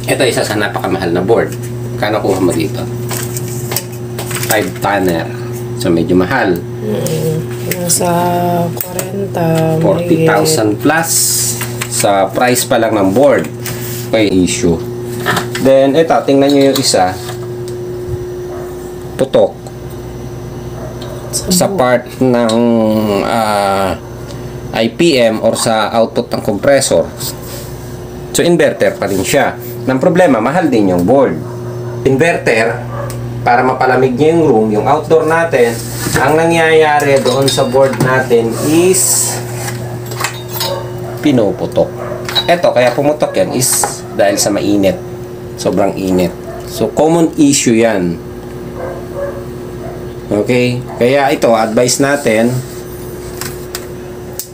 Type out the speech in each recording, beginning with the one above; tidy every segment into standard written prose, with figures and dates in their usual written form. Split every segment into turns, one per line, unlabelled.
Ito isa sa napakamahal na board. Kano kuha mo dito? 5 tonner. So medyo mahal.
Nasa 40.
40,000 plus sa price pa lang ng board. Okay, issue. Then, ito, tingnan nyo yung isa. Putok. Sa part ng IPM or sa output ng compressor. So, inverter pa rin siya. Ng problema, mahal din yung board. Inverter, para mapalamig niya yung room, yung outdoor natin, ang nangyayari doon sa board natin is pinuputok. Eto, kaya pumutok yan is dahil sa mainit. Sobrang init. So, common issue yan. Okay? Kaya ito, advice natin,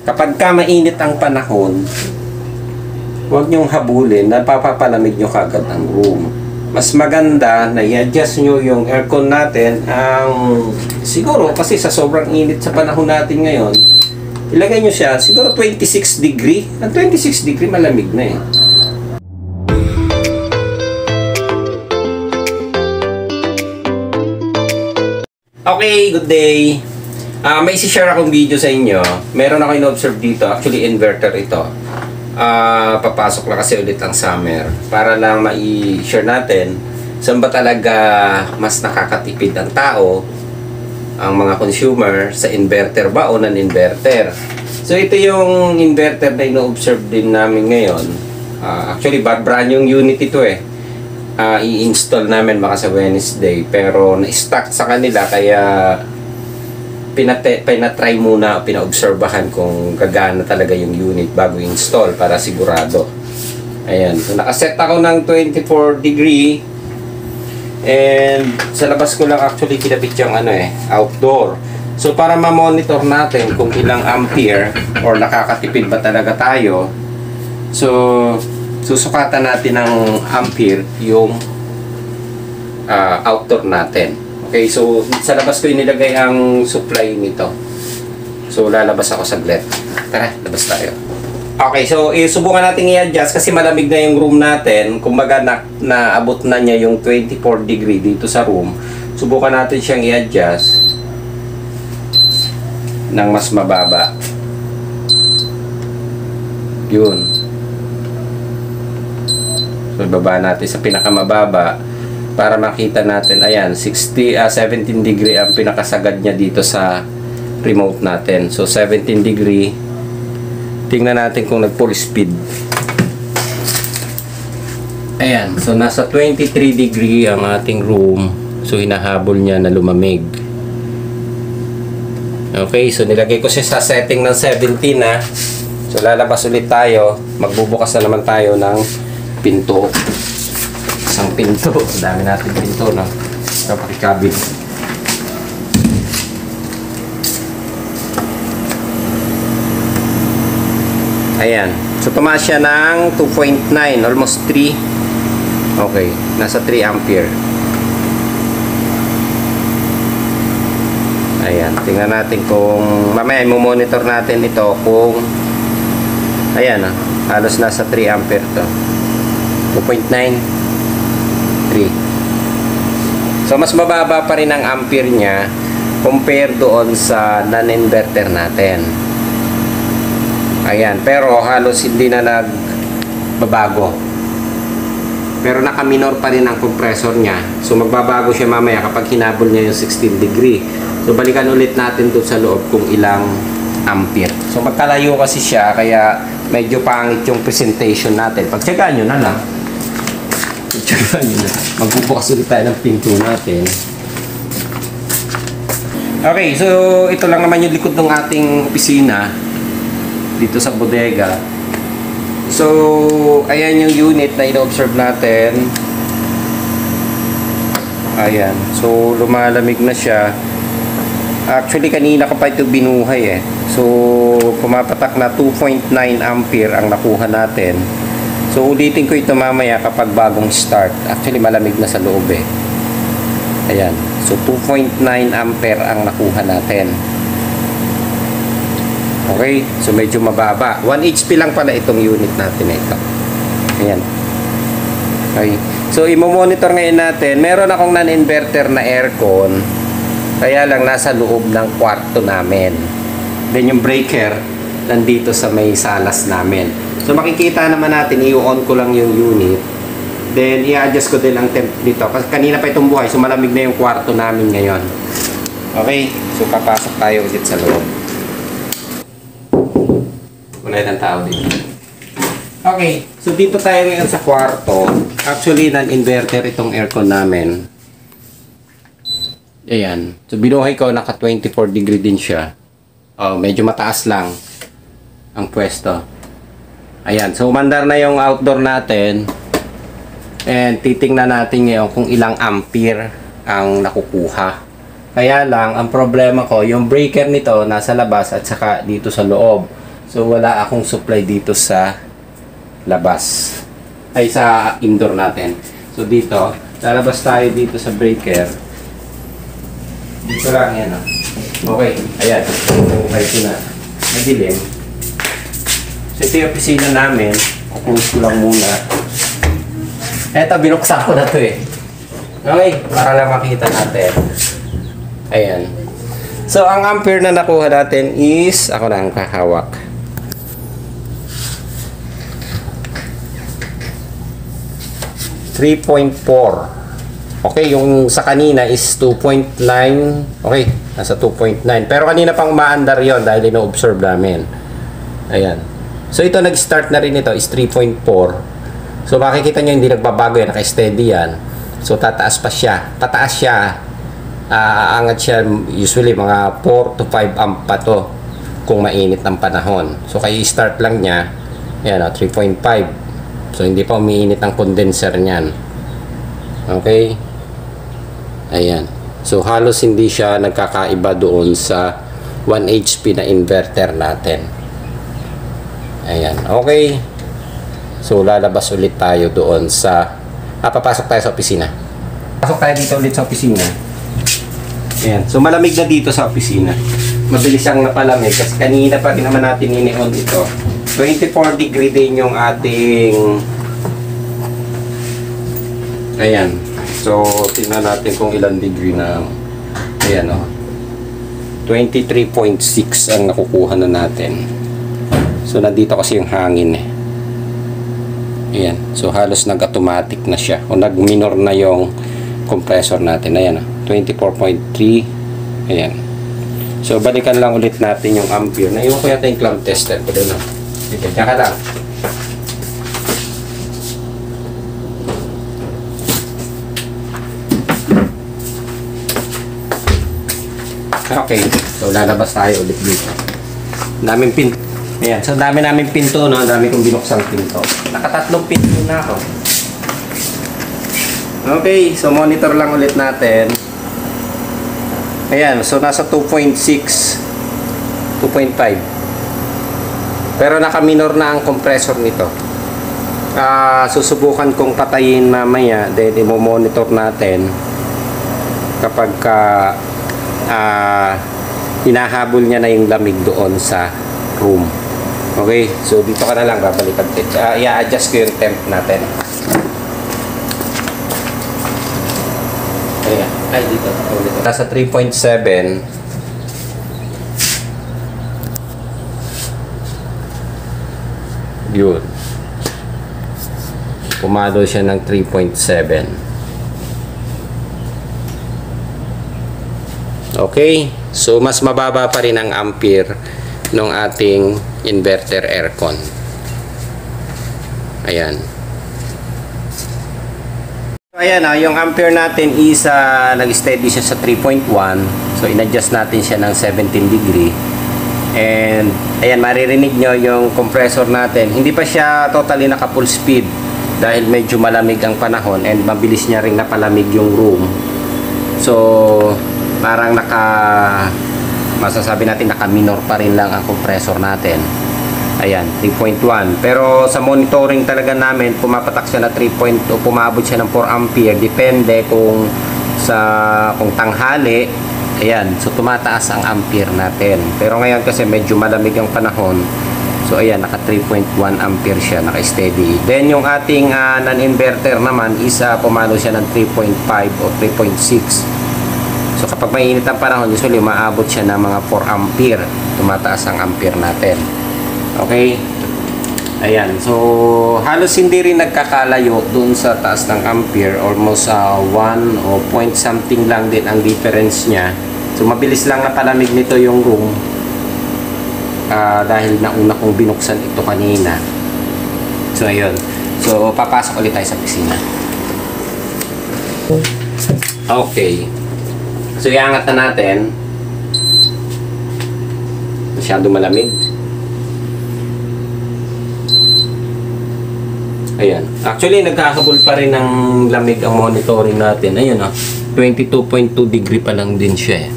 kapag ka mainit ang panahon, huwag nyong habulin na papapalamig nyo kagad ang room. Mas maganda na i-adjust nyo yung aircon natin ang siguro kasi sa sobrang init sa panahon natin ngayon, ilagay nyo siya siguro 26 degree. Ang 26 degree malamig na eh. Okay, good day. May isi-share akong video sa inyo. Meron ako in-observe dito. Actually, inverter ito. Papasok na kasi ulit ang summer. Para lang ma-share natin saan ba talaga mas nakakatipid ang tao, ang mga consumer, sa inverter ba o non-inverter. So, ito yung inverter na ino-observe din namin ngayon. Actually, brand yung unit ito eh. I-install namin baka sa Wednesday pero na-stock sa kanila kaya pinatry muna, pina-obserbahan kung gagana talaga yung unit bago install para sigurado. Ayan, so nakaset ako ng 24 degree and sa labas ko lang actually kinabit yung outdoor. So para ma-monitor natin kung ilang ampere or nakakatipid ba talaga tayo, so susukatan natin ng ampere yung outdoor natin. Okay, so sa labas ko inilagay ang supply nito. So lalabas ako saglit. Tara, labas tayo. Okay, so subukan natin i-adjust kasi malamig na yung room natin. Kumbaga naabot na niya yung 24 degree dito sa room. Subukan natin siyang i-adjust ng mas mababa. Yun. So, ibaba natin sa pinakamababa para makita natin. Ayan, 17 degree ang pinakasagad niya dito sa remote natin. So, 17 degree. Tingnan natin kung nag-full speed. Ayan, so nasa 23 degree ang ating room. So, hinahabol niya na lumamig. Okay, so nilagay ko siya sa setting ng 17 na. So, lalabas ulit tayo. Magbubukas na naman tayo ng pinto. Isang pinto. Dami natin pinto, no? Kapakikabit. Ayan. So, tumaas siya ng 2.9. Almost 3. Okay. Nasa 3 ampere. Ayan. Tingnan natin kung mamaya monitor natin ito kung ayan, halos nasa 3 ampere to. 2.9 3. So mas mababa pa rin ang ampere niya compare doon sa non-inverter natin. Ayan, pero halos hindi na nagbabago. Pero naka-minor pa rin ang compressor niya. So magbabago siya mamaya kapag hinabol niya yung 16 degree. So balikan ulit natin doon sa loob kung ilang ampere. So magkalayo kasi siya kaya medyo pangit yung presentation natin. Pagtsagaan nyo na lang. Magbubukas ulit tayo ng pinto natin. Okay, so ito lang naman yung likod ng ating opisina dito sa bodega. So ayan yung unit na ino-observe natin. Ayan, so lumalamig na siya. Actually kanina ko pa ito binuhay eh. So pumapatak na 2.9 ampere ang nakuha natin. So ulitin ko ito mamaya kapag bagong start. Actually malamig na sa loob eh. Ayan. So 2.9 ampere ang nakuha natin. Okay. So medyo mababa. 1 HP lang pala itong unit natin ito. Ayan. Okay. So, imo-monitor ngayon natin. Meron akong non-inverter na aircon. Kaya lang nasa loob ng kwarto namin. Then yung breaker, nandito sa may salas namin. So, makikita naman natin, i-on ko lang yung unit. Then, i-adjust ko din ang temp dito. Kasi kanina pa itong buhay, so malamig na yung kwarto namin ngayon. Okay. So, papasok tayo ulit sa loob. Wala ng tao dito. Okay, so dito tayo ngayon sa kwarto. Actually, non-inverter itong aircon namin. Ayan. So, binuhay ko, naka 24 degree din siya. Oh, medyo mataas lang ang pwesto. Ayan. So, umandar na yung outdoor natin. And, titingnan natin ngayon kung ilang ampere ang nakukuha. Kaya lang, ang problema ko, yung breaker nito nasa labas at saka dito sa loob. So, wala akong supply dito sa labas ay sa indoor natin. So dito, lalabas tayo dito sa breaker. Dito lang yan. Okay, ayan. Okay, ito na. Madilim. So ito yung opisina namin. Kukulis ko lang muna. Eto, binuksan ko na to eh. Okay, para lang makita natin. Ayan. So ang ampere na nakuha natin is, ako na ang kahawak. 3.4. Okay, yung sa kanina is 2.9. Okay, nasa 2.9. Pero kanina pang umaandar yon dahil ino-observe namin. Ayan. So ito nag-start na rin ito is 3.4. So makikita nyo hindi nagbabago yan, naka-steady yan. So tataas pa siya. Tataas siya. Aangat siya usually mga 4 to 5 amp pa to kung mainit ng panahon. So kaya i-start lang niya. Ayan, 3.5. So, hindi pa umiinit ang condenser niyan. Okay? Ayan. So, halos hindi siya nagkakaiba doon sa 1 HP na inverter natin. Ayan. Okay. So, lalabas ulit tayo doon sa... papasok tayo sa opisina. Pasok tayo dito ulit sa opisina. Ayan. So, malamig na dito sa opisina. Mabilis siyang napalamig kasi kanina pa rin naman natin ini-on ito. 24 degree din yung ating ayan. So, tingnan natin kung ilang degree na ayan o. 23.6 ang nakukuha na natin. So, nandito kasi yung hangin eh. Ayan. So, halos nag-automatic na siya. O nag-minor na yung compressor natin. Ayan o. 24.3 ayan. So, balikan lang ulit natin yung ampere. Naiwan ko yata yung clamp tester ko doon o. Sige, diyan ka lang. Okay, so lalabas tayo ulit dito. Daming pinto. Ayan, so dami namin pinto, no? Dami kong binuksang pinto. Nakatatlong pinto na ako. Okay, so monitor lang ulit natin. Ayan, so nasa 2.6, 2.5. Pero naka-minor na ang compressor nito. Susubukan kong patayin mamaya. Then, i-monitor natin kapag hinahabol niya na yung lamig doon sa room. Okay? So, dito ka na lang. Babalikan ko. I-adjust ko yung temp natin. Ayan. Ay, dito. Nasa 3.7. Yun. Pumalo siya ng 3.7. Okay. So, mas mababa pa rin ang ampere ng ating inverter aircon. Ayan. Ayan yung ampere natin is nag-steady siya sa 3.1. So, in-adjust natin siya ng 17 degree. And ayan, maririnig nyo yung compressor natin. Hindi pa siya totally naka full speed dahil medyo malamig ang panahon and mabilis niya ring napalamig yung room. So parang masasabi natin naka minor pa rin lang ang compressor natin. Ayan, 3.1. Pero sa monitoring talaga namin, pumapatak siya na 3. O pumabot siya ng 4 ampere. Depende kung tanghali. Ayan, so tumataas ang ampere natin. Pero ngayon kasi medyo malamig ang panahon. So ayan, naka 3.1 ampere siya, naka steady. Then yung ating non-inverter naman is pumalo siya ng 3.5 o 3.6. So kapag mainit ang panahon, usually maabot siya ng mga 4 ampere. Tumataas ang ampere natin. Okay? Ayan, so halos hindi rin nagkakalayo dun sa taas ng ampere. Almost 1 o point something lang din ang difference niya. So mabilis lang na palamig nito yung room. Dahil nauna kong binuksan ito kanina. So ayun. So papasok ulit tayo sa piscina. Okay. So iangat na natin. Masyado malamig. Ayan. Actually nagkakabol pa rin ng lamig ang monitoring natin. Ayun 22.2 degree pa lang din siya eh.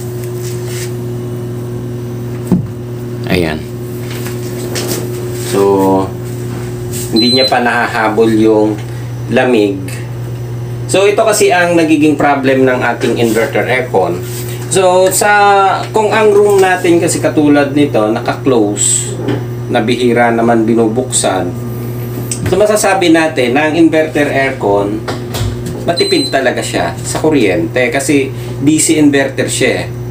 Ayan. So, hindi niya pa nahahabol yung lamig. So, ito kasi ang nagiging problem ng ating inverter aircon. So, kung ang room natin kasi katulad nito, naka-close, nabihira naman binubuksan. So, masasabi natin na ang inverter aircon, matipid talaga siya sa kuryente kasi DC inverter siya eh.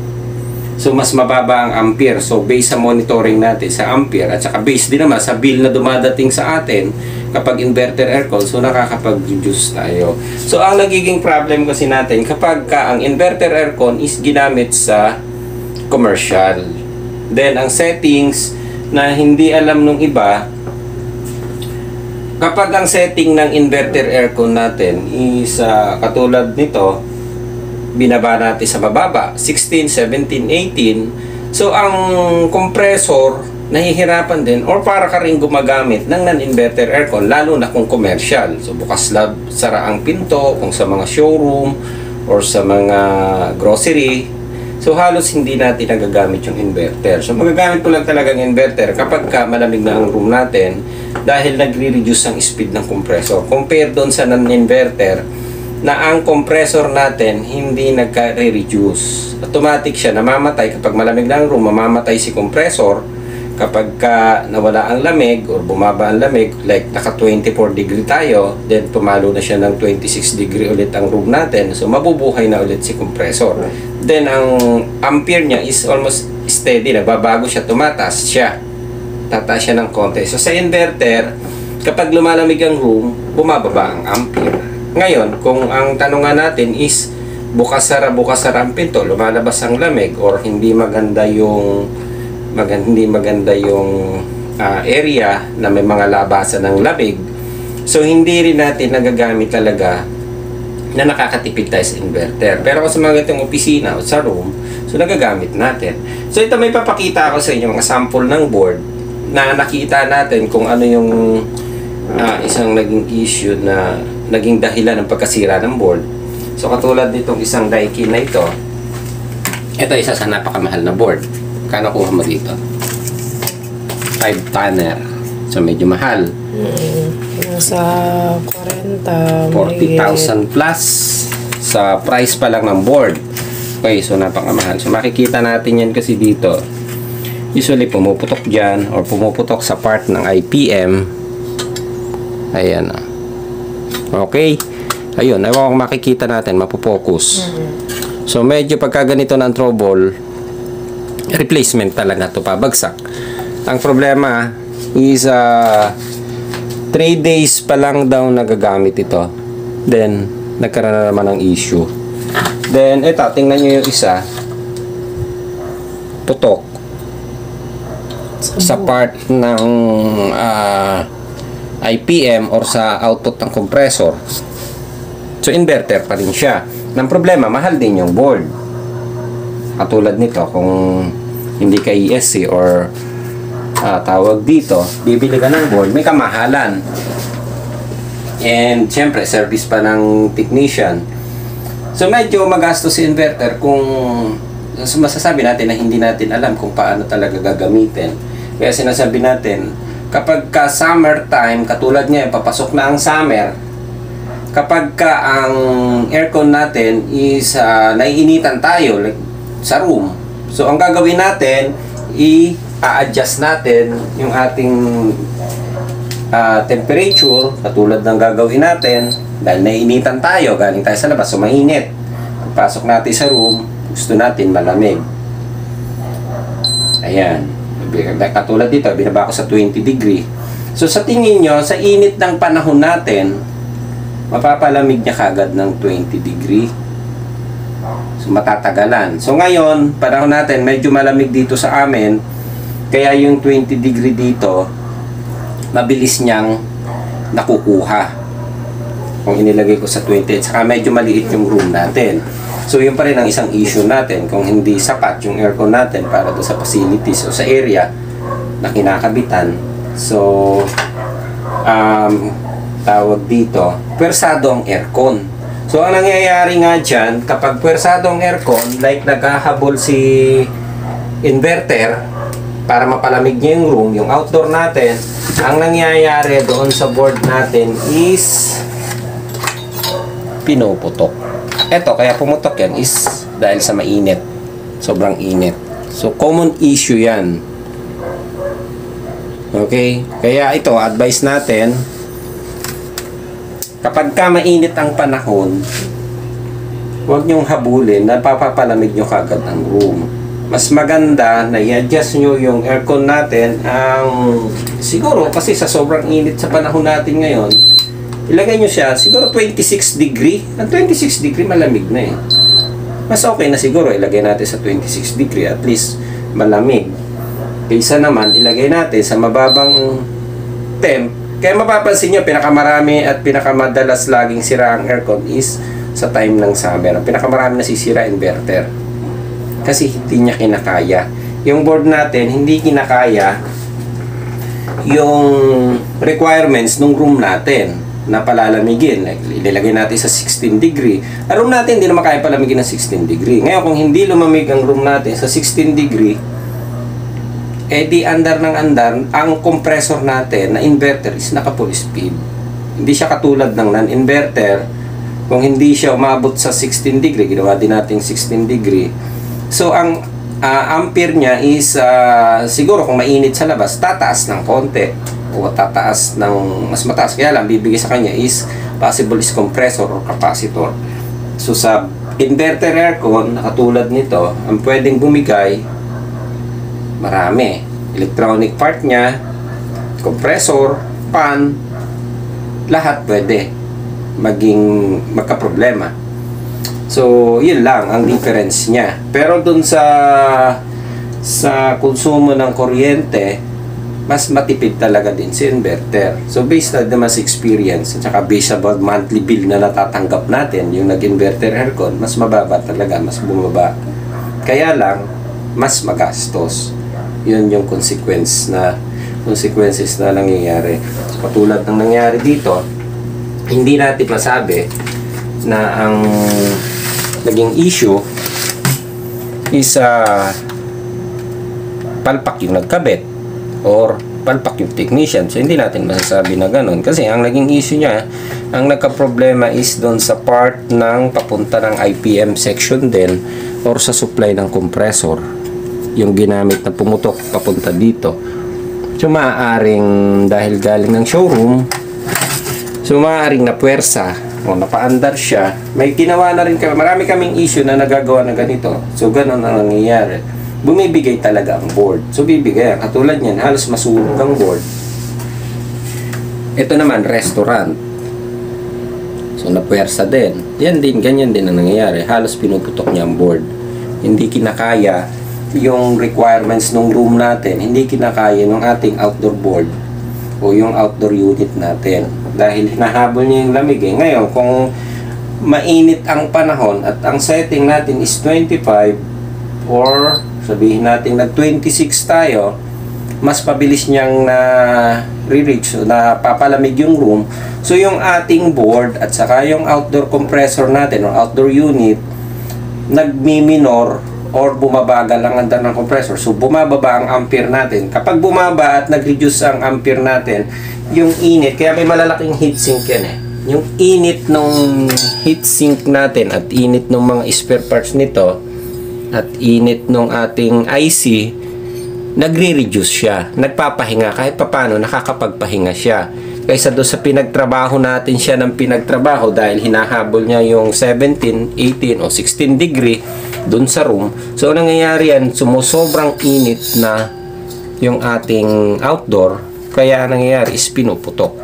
So, mas mababa ang ampere. So, based sa monitoring natin sa ampere at saka based din naman sa bill na dumadating sa atin kapag inverter aircon, so nakakapag-reduce tayo. So, ang nagiging problem kasi natin kapag ang inverter aircon is ginamit sa commercial. Then, ang settings na hindi alam nung iba, kapag ang setting ng inverter aircon natin is katulad nito, binaba natin sa mababa, 16, 17, 18. So, ang compressor, nahihirapan din or para ka rin gumagamit ng non-inverter aircon, lalo na kung commercial. So, bukas sara ang pinto, kung sa mga showroom or sa mga grocery. So, halos hindi natin nagagamit yung inverter. So, magagamit ko lang talagang inverter kapag malamig na ang room natin dahil nagre-reduce ang speed ng compressor. Compare doon sa non-inverter, na ang compressor natin hindi nagka-reduce. Automatic siya, namamatay kapag malamig na ang room, mamamatay si compressor. Kapag nawala ang lamig or bumaba ang lamig, like naka 24 degree tayo, then pumalo na siya ng 26 degree ulit ang room natin. So mabubuhay na ulit si compressor. Then ang ampere niya is almost steady, nagbabago siya, tumataas siya. Tataas siya ng konti. So sa inverter, kapag lumalamig ang room, bumababa ang ampere. Ngayon, kung ang tanungan natin is bukas-sara ang pinto, lumalabas ang lamig or hindi maganda yung area na may mga labasan ng lamig. So hindi rin natin nagagamit talaga na nakakatipid tayo sa inverter. Pero kung sa mga ganitong opisina o sa room, so nagagamit natin. So ito may papakita ako sa inyo mga sample ng board na nakita natin kung ano yung isang naging issue na naging dahilan ng pagkasira ng board. So katulad nitong isang Daikin na ito isa sa napakamahal na board. Kano kuha mo dito? 5 tonner. So medyo mahal.
Nasa 40.
40,000 plus sa price pa lang ng board. Okay, so napakamahal. So makikita natin yan kasi dito. Usually pumuputok dyan or pumuputok sa part ng IPM. Ayan. Okay. Ayun, ewan kung makikita natin, mapopokus. So medyo pagka ganito ng trouble, replacement talaga to pabagsak. Ang problema is 3 days pa lang daw nagagamit ito. Then nagkaroon na naman ng issue. Then ito, tingnan nyo yung isa. Putok sa part ng IPM or sa output ng compressor. So inverter pa rin siya. Ang problema, mahal din yung board. Katulad nito, kung hindi ka ESC or tawag dito, bibili ka ng board, may kamahalan. And syempre, service pa ng technician. So medyo magastos si inverter kung masasabi natin na hindi natin alam kung paano talaga gagamitin. Kaya sinasabi natin, kapag ka summer time, katulad ngayon, papasok na ang summer, kapag ka ang aircon natin is naiinitan tayo like, sa room, so ang gagawin natin a-adjust natin yung ating temperature, katulad ng gagawin natin, dahil naiinitan tayo, galing tayo sa labas, so mainit. Pagpasok natin sa room, gusto natin malamig. Ayan. Katulad dito, binaba ko sa 20 degree. So sa tingin nyo, sa init ng panahon natin, mapapalamig niya kagad ng 20 degree. So matatagalan. So ngayon, panahon natin, medyo malamig dito sa amin, kaya yung 20 degree dito, mabilis niyang nakukuha. Kung inilagay ko sa 20, at saka medyo maliit yung room natin. So yun pa rin ang isang issue natin, kung hindi sapat yung aircon natin para do sa facilities o sa area na kinakabitan. So tawag dito, pwersado ang aircon. So ang nangyayari nga dyan, kapag pwersado ang aircon, like naghahabol si inverter para mapalamig niya yung room, yung outdoor natin, ang nangyayari doon sa board natin is pinuputok. Eto, kaya pumutok yan is dahil sa mainit. Sobrang init. So common issue yan. Okay? Kaya ito, advice natin, kapag ka mainit ang panahon, huwag nyong habulin na papapalamig nyo kagad ang room. Mas maganda na i-adjust nyo yung aircon natin siguro kasi sa sobrang init sa panahon natin ngayon, ilagay nyo siya siguro 26 degree. Ang 26 degree malamig na eh. Mas okay na siguro ilagay natin sa 26 degree, at least malamig. Kaysa naman ilagay natin sa mababang temp. Kaya mapapansin nyo, pinakamarami at pinakamadalas laging sira ang aircon is sa time ng summer. Ang pinakamarami nasisira inverter. Kasi hindi niya kinakaya. Yung board natin, hindi kinakaya yung requirements ng room natin na palalamigin. Ilalagay natin sa 16 degree. Ang room natin, hindi naman kaya palamigin ng 16 degree. Ngayon, kung hindi lumamig ang room natin sa 16 degree, di andar ng andar, ang compressor natin na inverter is naka full speed. Hindi siya katulad ng non-inverter. Kung hindi siya umabot sa 16 degree, ginawa din natin 16 degree. So, ang ampere niya is, siguro kung mainit sa labas, tataas ng konti. O tataas ng mas mataas. Kaya lang, bibigay sa kanya is possible is compressor or capacitor. So, sa inverter aircon, na katulad nito, ang pwedeng bumigay, marami. Electronic part niya, compressor, fan, lahat pwede magka-problema. So, yun lang ang difference niya. Pero dun sa konsumo ng kuryente, mas matipid talaga din si inverter. So, based na naman sa experience, at saka based about monthly bill na natatanggap natin, yung nag-inverter aircon, mas mababa talaga, mas bumaba. Kaya lang, mas magastos. Yun yung consequences na nangyayari. So, patulad ng nangyari dito, hindi natin masabi na ang naging issue is palpak yung nagkabit or palpak yung technician. So, hindi natin masasabi na ganun. Kasi ang naging issue niya, ang nagka-problema is doon sa part ng papunta ng IPM section din or sa supply ng compressor. Yung ginamit na pumutok papunta dito. So, maaaring dahil galing ng showroom, so maaaring na puwersa o napaandar siya. May ginawa na rin kami. Marami kaming issue na nagagawa na ganito. So, ganun ang nangyayari. Bumibigay talaga ang board. So, bibigay. Katulad niyan, halos masunog ang board. Ito naman, restaurant. So, napuwersa din. Yan din, ganyan din ang nangyayari. Halos pinuputok niya ang board. Hindi kinakaya yung requirements ng room natin, hindi kinakaya ng ating outdoor board o yung outdoor unit natin dahil hinahabol niya yung lamig eh. Ngayon, kung mainit ang panahon at ang setting natin is 25 or sabihin natin nag 26 tayo, mas pabilis niyang na re-reach o na papalamig yung room. So yung ating board at saka yung outdoor compressor natin or outdoor unit nagmi-minor or bumabagal ang andar ng compressor. So, bumababa ang ampere natin. Kapag bumaba at nag-reduce ang ampere natin, yung init, kaya may malalaking heatsink yan eh. Yung init ng heatsink natin at init ng mga spare parts nito at init ng ating IC, nagre-reduce siya. Nagpapahinga. Kahit papano, nakakapagpahinga siya. Kaysa doon sa pinagtrabaho natin siya ng pinagtrabaho dahil hinahabol niya yung 17, 18 o 16 degree doon sa room. So, nangyayari yan, sumusobrang init na yung ating outdoor. Kaya nangyayari is pinuputok.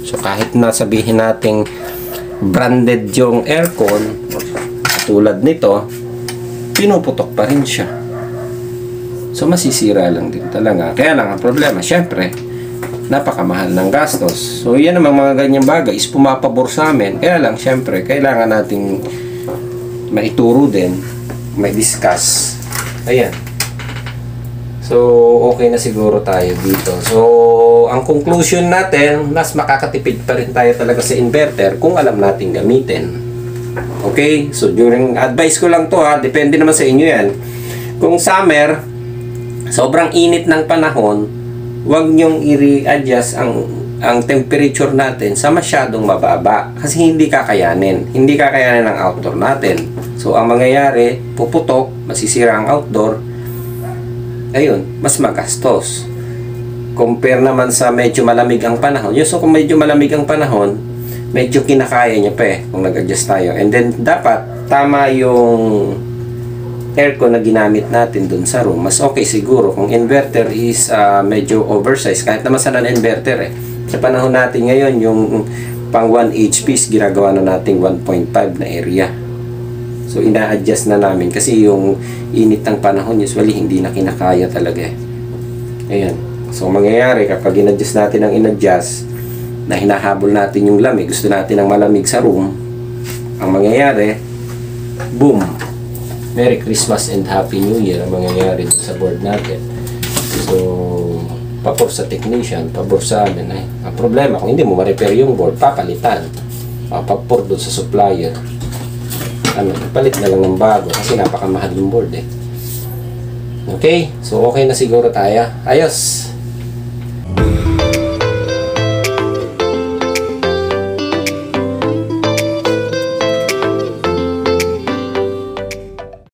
So, kahit na sabihin nating branded yung aircon, tulad nito, pinuputok pa rin siya. So, masisira lang din talaga. Kaya lang ang problema, syempre, napakamahal ng gastos. So, yan namang mga ganyang bagay is pumapabor sa amin. Kaya lang, syempre, kailangan nating maituro din, may discuss. Ayan. So, okay na siguro tayo dito. So, ang conclusion natin, mas makakatipid pa rin tayo talaga sa inverter kung alam natin gamitin. Okay? So, during advice ko lang to ha, depende naman sa inyo yan. Kung summer, sobrang init ng panahon, huwag nyong i-readjust ang temperature natin sa masyadong mababa kasi hindi kakayanin. Hindi kakayanin ang outdoor natin. So, ang mangyayari, puputok, masisira ang outdoor, ayun, mas magastos. Compare naman sa medyo malamig ang panahon. So, kung medyo malamig ang panahon, medyo kinakaya niya pa kung nag-adjust tayo. And then, dapat tama yung aircon na ginamit natin dun sa room. Mas okay siguro kung inverter is medyo oversized. Kahit naman sa non-inverter Sa panahon natin ngayon, yung pang 1 HP ginagawa na natin 1.5 na area. So, ina-adjust na namin kasi yung init ng panahon usually hindi na kinakaya talaga Ayan. So, mangyayari kapag in-adjust natin ang in-adjust na hinahabol natin yung lamig, gusto natin ng malamig sa room, ang mangyayari, boom! Merry Christmas and Happy New Year ang mangyayari sa board natin. So, pabor sa technician, pabor sa amin. Ang problema, kung hindi mo ma-repair yung board, papalitan. Papapor doon sa supplier. Palit na lang ng bago kasi napakamahal yung board Okay? So, okay na siguro tayo. Ayos!